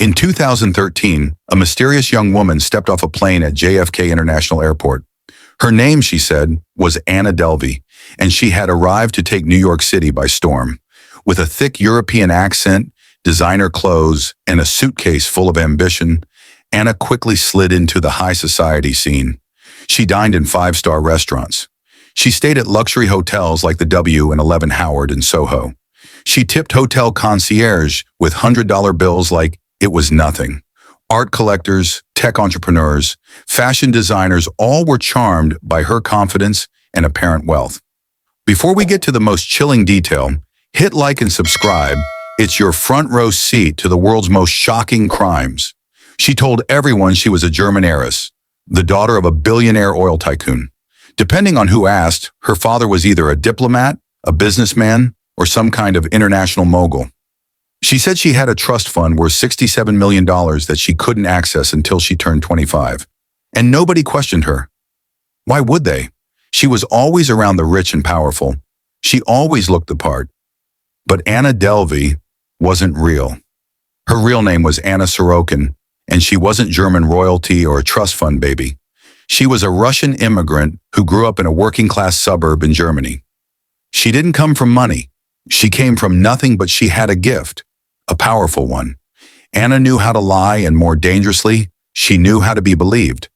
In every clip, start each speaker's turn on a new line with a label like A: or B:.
A: In 2013, a mysterious young woman stepped off a plane at JFK International Airport. Her name, she said, was Anna Delvey, and she had arrived to take New York City by storm. With a thick European accent, designer clothes, and a suitcase full of ambition, Anna quickly slid into the high society scene. She dined in five-star restaurants. She stayed at luxury hotels like the W and 11 Howard in Soho. She tipped hotel concierge with $100 bills like it was nothing. Art collectors, tech entrepreneurs, fashion designers all were charmed by her confidence and apparent wealth. Before we get to the most chilling detail, hit like and subscribe. It's your front row seat to the world's most shocking crimes. She told everyone she was a German heiress, the daughter of a billionaire oil tycoon. Depending on who asked, her father was either a diplomat, a businessman, or some kind of international mogul. She said she had a trust fund worth $67 million that she couldn't access until she turned 25. And nobody questioned her. Why would they? She was always around the rich and powerful. She always looked the part. But Anna Delvey wasn't real. Her real name was Anna Sorokin, and she wasn't German royalty or a trust fund baby. She was a Russian immigrant who grew up in a working-class suburb in Germany. She didn't come from money. She came from nothing, but she had a gift. A powerful one. Anna knew how to lie, and more dangerously, she knew how to be believed.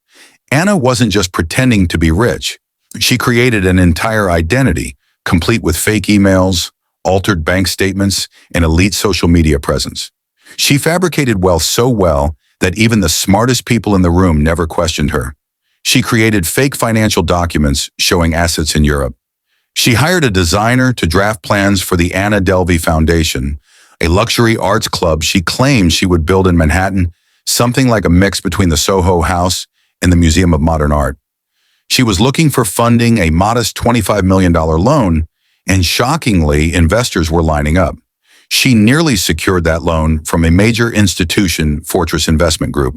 A: Anna wasn't just pretending to be rich. She created an entire identity, complete with fake emails, altered bank statements, and elite social media presence. She fabricated wealth so well that even the smartest people in the room never questioned her. She created fake financial documents showing assets in Europe. She hired a designer to draft plans for the Anna Delvey Foundation, a luxury arts club she claimed she would build in Manhattan, something like a mix between the Soho House and the Museum of Modern Art. She was looking for funding, a modest $25 million loan, and shockingly, investors were lining up. She nearly secured that loan from a major institution, Fortress Investment Group.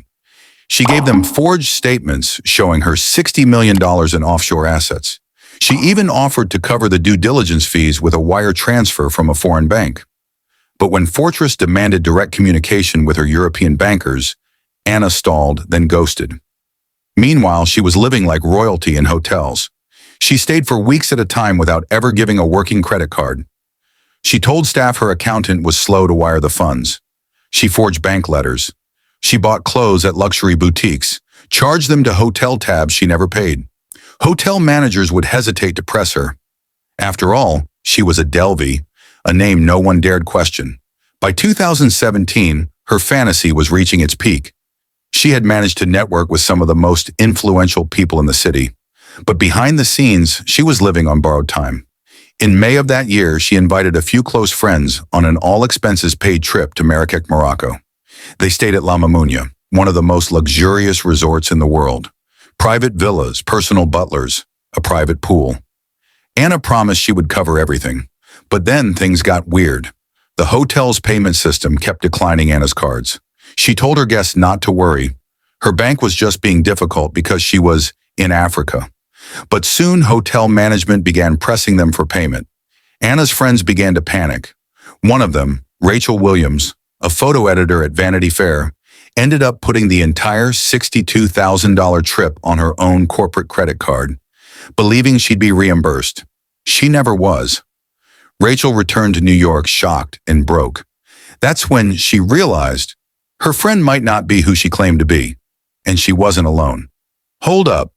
A: She gave them forged statements showing her $60 million in offshore assets. She even offered to cover the due diligence fees with a wire transfer from a foreign bank. But when Fortress demanded direct communication with her European bankers, Anna stalled, then ghosted. Meanwhile, she was living like royalty in hotels. She stayed for weeks at a time without ever giving a working credit card. She told staff her accountant was slow to wire the funds. She forged bank letters. She bought clothes at luxury boutiques, charged them to hotel tabs she never paid. Hotel managers would hesitate to press her. After all, she was a Delvey, a name no one dared question. By 2017, her fantasy was reaching its peak. She had managed to network with some of the most influential people in the city. But behind the scenes, she was living on borrowed time. In May of that year, she invited a few close friends on an all-expenses-paid trip to Marrakech, Morocco. They stayed at La Mamounia, one of the most luxurious resorts in the world. Private villas, personal butlers, a private pool. Anna promised she would cover everything. But then things got weird. The hotel's payment system kept declining Anna's cards. She told her guests not to worry. Her bank was just being difficult because she was in Africa. But soon hotel management began pressing them for payment. Anna's friends began to panic. One of them, Rachel Williams, a photo editor at Vanity Fair, ended up putting the entire $62,000 trip on her own corporate credit card, believing she'd be reimbursed. She never was. Rachel returned to New York shocked and broke. That's when she realized her friend might not be who she claimed to be, and she wasn't alone. Hold up.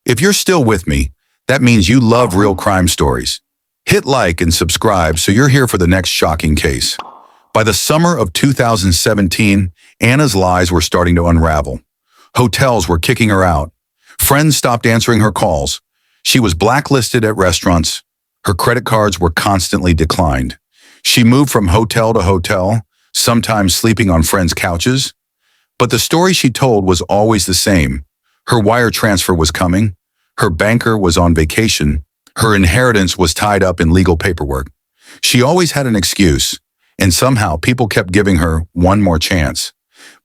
A: If you're still with me, that means you love real crime stories. Hit like and subscribe so you're here for the next shocking case. By the summer of 2017, Anna's lies were starting to unravel. Hotels were kicking her out. Friends stopped answering her calls. She was blacklisted at restaurants. Her credit cards were constantly declined. She moved from hotel to hotel, sometimes sleeping on friends' couches. But the story she told was always the same. Her wire transfer was coming. Her banker was on vacation. Her inheritance was tied up in legal paperwork. She always had an excuse, and somehow people kept giving her one more chance.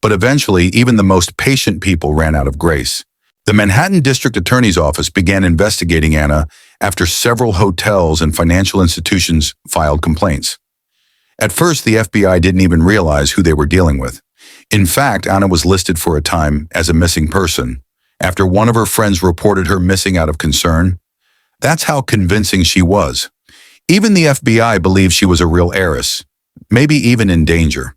A: But eventually, even the most patient people ran out of grace. The Manhattan District Attorney's Office began investigating Anna after several hotels and financial institutions filed complaints. At first, the FBI didn't even realize who they were dealing with. In fact, Anna was listed for a time as a missing person after one of her friends reported her missing out of concern. That's how convincing she was. Even the FBI believed she was a real heiress, maybe even in danger,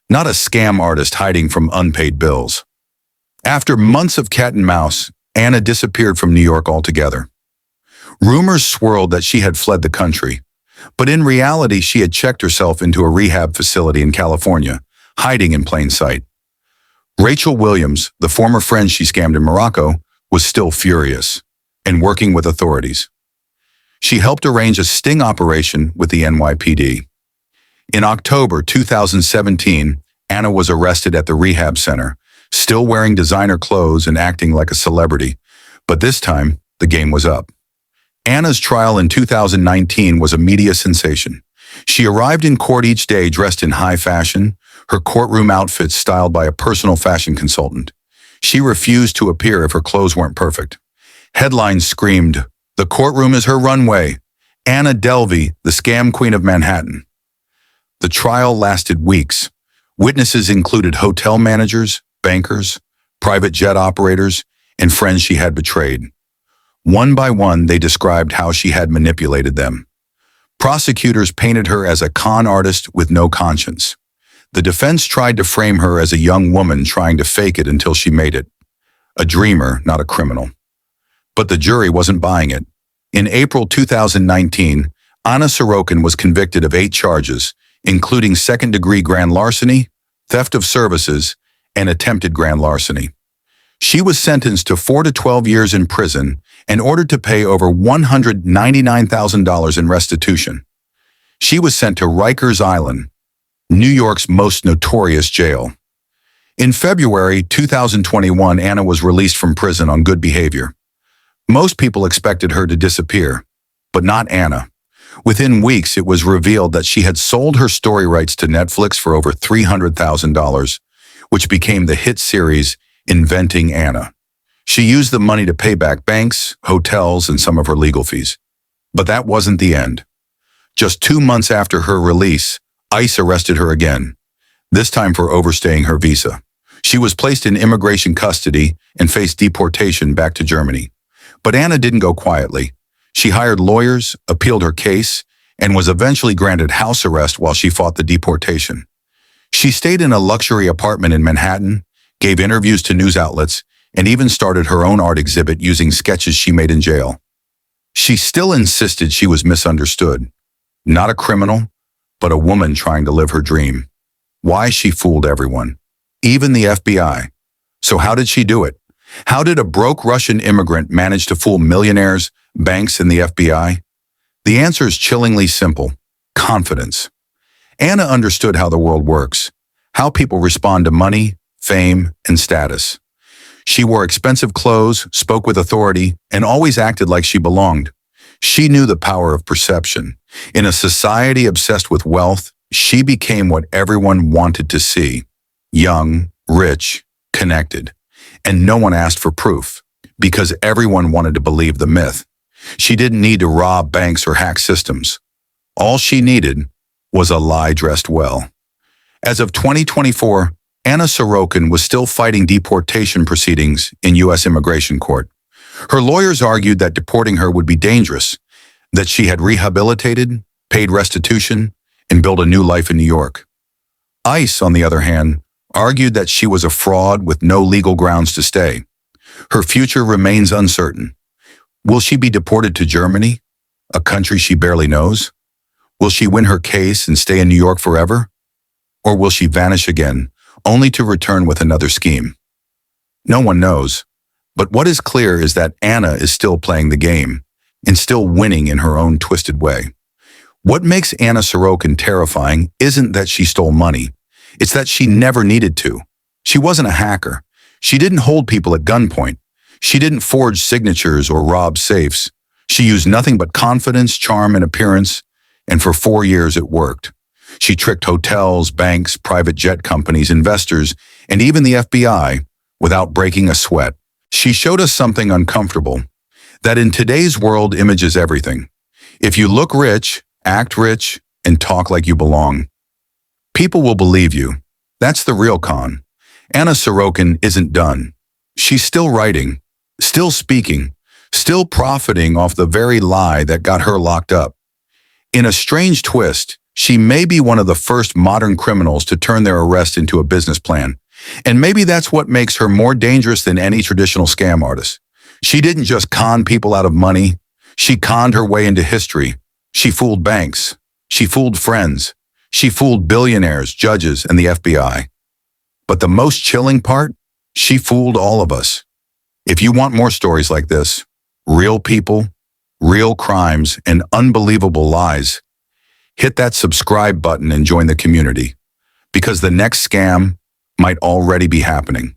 A: not a scam artist hiding from unpaid bills. After months of cat and mouse, Anna disappeared from New York altogether. Rumors swirled that she had fled the country, but in reality she had checked herself into a rehab facility in California, hiding in plain sight. Rachel Williams, the former friend she scammed in Morocco, was still furious and working with authorities. She helped arrange a sting operation with the NYPD. In October 2017, Anna was arrested at the rehab center, still wearing designer clothes and acting like a celebrity. But this time, the game was up. Anna's trial in 2019 was a media sensation. She arrived in court each day dressed in high fashion, her courtroom outfits styled by a personal fashion consultant. She refused to appear if her clothes weren't perfect. Headlines screamed, "The courtroom is her runway. Anna Delvey, the scam queen of Manhattan." The trial lasted weeks. Witnesses included hotel managers, bankers, private jet operators, and friends she had betrayed. One by one, they described how she had manipulated them. Prosecutors painted her as a con artist with no conscience. The defense tried to frame her as a young woman trying to fake it until she made it. A dreamer, not a criminal. But the jury wasn't buying it. In April 2019, Anna Sorokin was convicted of 8 charges, including second-degree grand larceny, theft of services, and attempted grand larceny. She was sentenced to 4 to 12 years in prison and ordered to pay over $199,000 in restitution. She was sent to Rikers Island, New York's most notorious jail. In February 2021, Anna was released from prison on good behavior. Most people expected her to disappear, but not Anna. Within weeks, it was revealed that she had sold her story rights to Netflix for over $300,000, which became the hit series Inventing Anna. She used the money to pay back banks, hotels, and some of her legal fees. But that wasn't the end. Just 2 months after her release, ICE arrested her again, this time for overstaying her visa. She was placed in immigration custody and faced deportation back to Germany. But Anna didn't go quietly. She hired lawyers, appealed her case, and was eventually granted house arrest while she fought the deportation. She stayed in a luxury apartment in Manhattan, gave interviews to news outlets, and even started her own art exhibit using sketches she made in jail. She still insisted she was misunderstood. Not a criminal, but a woman trying to live her dream. Why she fooled everyone, even the FBI. So how did she do it? How did a broke Russian immigrant manage to fool millionaires, banks, and the FBI? The answer is chillingly simple: confidence. Anna understood how the world works, how people respond to money, fame, and status. She wore expensive clothes, spoke with authority, and always acted like she belonged. She knew the power of perception. In a society obsessed with wealth, she became what everyone wanted to see: young, rich, connected. And no one asked for proof, because everyone wanted to believe the myth. She didn't need to rob banks or hack systems. All she needed was a lie dressed well. As of 2024, Anna Sorokin was still fighting deportation proceedings in U.S. immigration court. Her lawyers argued that deporting her would be dangerous, that she had rehabilitated, paid restitution, and built a new life in New York. ICE, on the other hand, argued that she was a fraud with no legal grounds to stay. Her future remains uncertain. Will she be deported to Germany, a country she barely knows? Will she win her case and stay in New York forever? Or will she vanish again, only to return with another scheme? No one knows. But what is clear is that Anna is still playing the game and still winning in her own twisted way. What makes Anna Sorokin terrifying isn't that she stole money. It's that she never needed to. She wasn't a hacker. She didn't hold people at gunpoint. She didn't forge signatures or rob safes. She used nothing but confidence, charm, and appearance, and for 4 years it worked. She tricked hotels, banks, private jet companies, investors, and even the FBI without breaking a sweat. She showed us something uncomfortable, that in today's world, image is everything. If you look rich, act rich, and talk like you belong, people will believe you. That's the real con. Anna Sorokin isn't done. She's still writing, still speaking, still profiting off the very lie that got her locked up. In a strange twist, she may be one of the first modern criminals to turn their arrest into a business plan. And maybe that's what makes her more dangerous than any traditional scam artist. She didn't just con people out of money. She conned her way into history. She fooled banks. She fooled friends. She fooled billionaires, judges, and the FBI. But the most chilling part, she fooled all of us. If you want more stories like this, real people, real crimes, and unbelievable lies, hit that subscribe button and join the community, because the next scam might already be happening.